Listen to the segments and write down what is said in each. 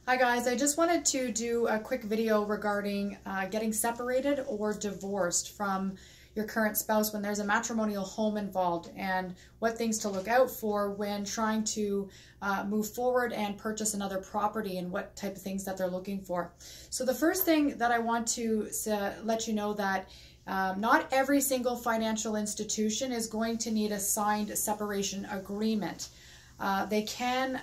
Hi guys, I just wanted to do a quick video regarding getting separated or divorced from your current spouse when there's a matrimonial home involved, and what things to look out for when trying to move forward and purchase another property, and what type of things that they're looking for. So the first thing that I want to let you know that not every single financial institution is going to need a signed separation agreement. They can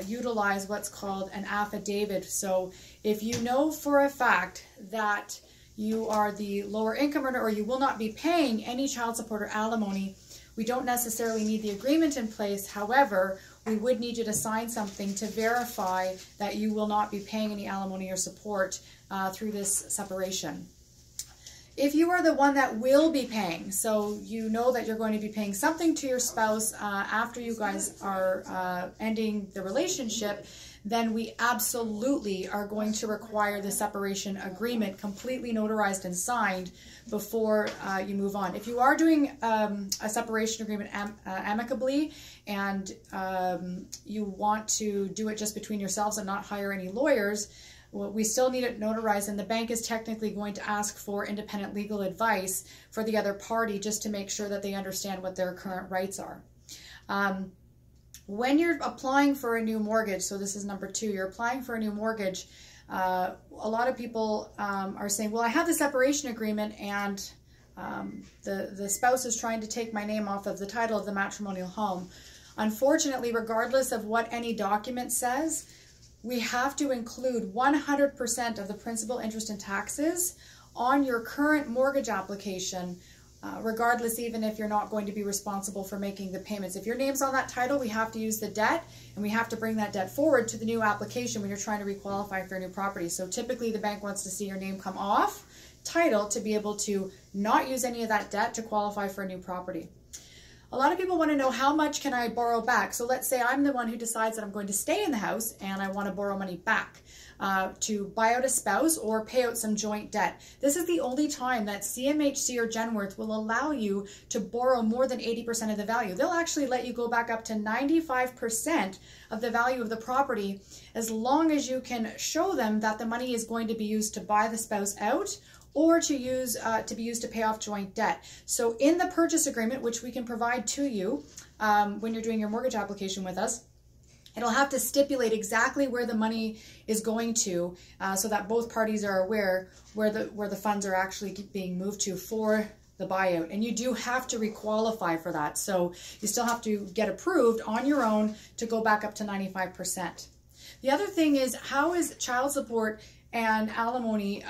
utilize what's called an affidavit. So if you know for a fact that you are the lower income earner or you will not be paying any child support or alimony, we don't necessarily need the agreement in place. However, we would need you to sign something to verify that you will not be paying any alimony or support through this separation. If you are the one that will be paying, so you know that you're going to be paying something to your spouse after you guys are ending the relationship, then we absolutely are going to require the separation agreement completely notarized and signed before you move on. If you are doing a separation agreement amicably and you want to do it just between yourselves and not hire any lawyers, well, we still need it notarized, and the bank is technically going to ask for independent legal advice for the other party just to make sure that they understand what their current rights are. When you're applying for a new mortgage, so this is number 2, you're applying for a new mortgage, a lot of people are saying, well, I have the separation agreement and the spouse is trying to take my name off of the title of the matrimonial home. Unfortunately, regardless of what any document says, we have to include 100% of the principal, interest, and taxes on your current mortgage application, regardless, even if you're not going to be responsible for making the payments. If your name's on that title, we have to use the debt, and we have to bring that debt forward to the new application when you're trying to requalify for a new property. So typically the bank wants to see your name come off title to be able to not use any of that debt to qualify for a new property. A lot of people want to know, how much can I borrow back? So let's say I'm the one who decides that I'm going to stay in the house and I want to borrow money back to buy out a spouse or pay out some joint debt. This is the only time that CMHC or Genworth will allow you to borrow more than 80% of the value. They'll actually let you go back up to 95% of the value of the property, as long as you can show them that the money is going to be used to buy the spouse out or to be used to pay off joint debt. So in the purchase agreement, which we can provide to you when you're doing your mortgage application with us, it'll have to stipulate exactly where the money is going to, so that both parties are aware where the funds are actually being moved to for the buyout. And you do have to requalify for that. So you still have to get approved on your own to go back up to 95%. The other thing is, how is child support and alimony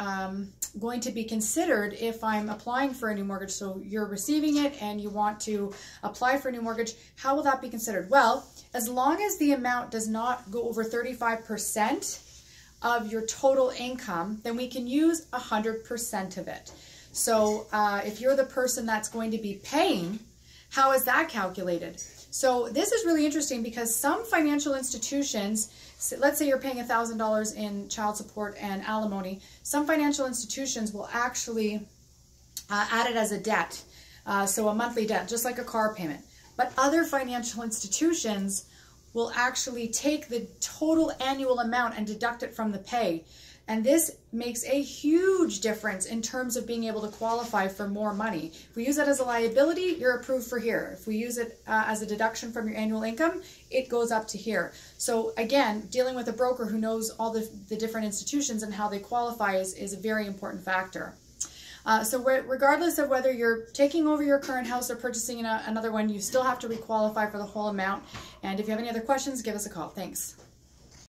going to be considered if I'm applying for a new mortgage? So you're receiving it and you want to apply for a new mortgage. How will that be considered? Well, as long as the amount does not go over 35% of your total income, then we can use 100% of it. So if you're the person that's going to be paying, how is that calculated? So this is really interesting, because some financial institutions, let's say you're paying $1,000 in child support and alimony, some financial institutions will actually add it as a debt, so a monthly debt, just like a car payment. But other financial institutions will actually take the total annual amount and deduct it from the pay. And this makes a huge difference in terms of being able to qualify for more money. If we use it as a liability, you're approved for here. If we use it as a deduction from your annual income, it goes up to here. So again, dealing with a broker who knows all the different institutions and how they qualify is a very important factor. So regardless of whether you're taking over your current house or purchasing another one, you still have to requalify for the whole amount. And if you have any other questions, give us a call. Thanks.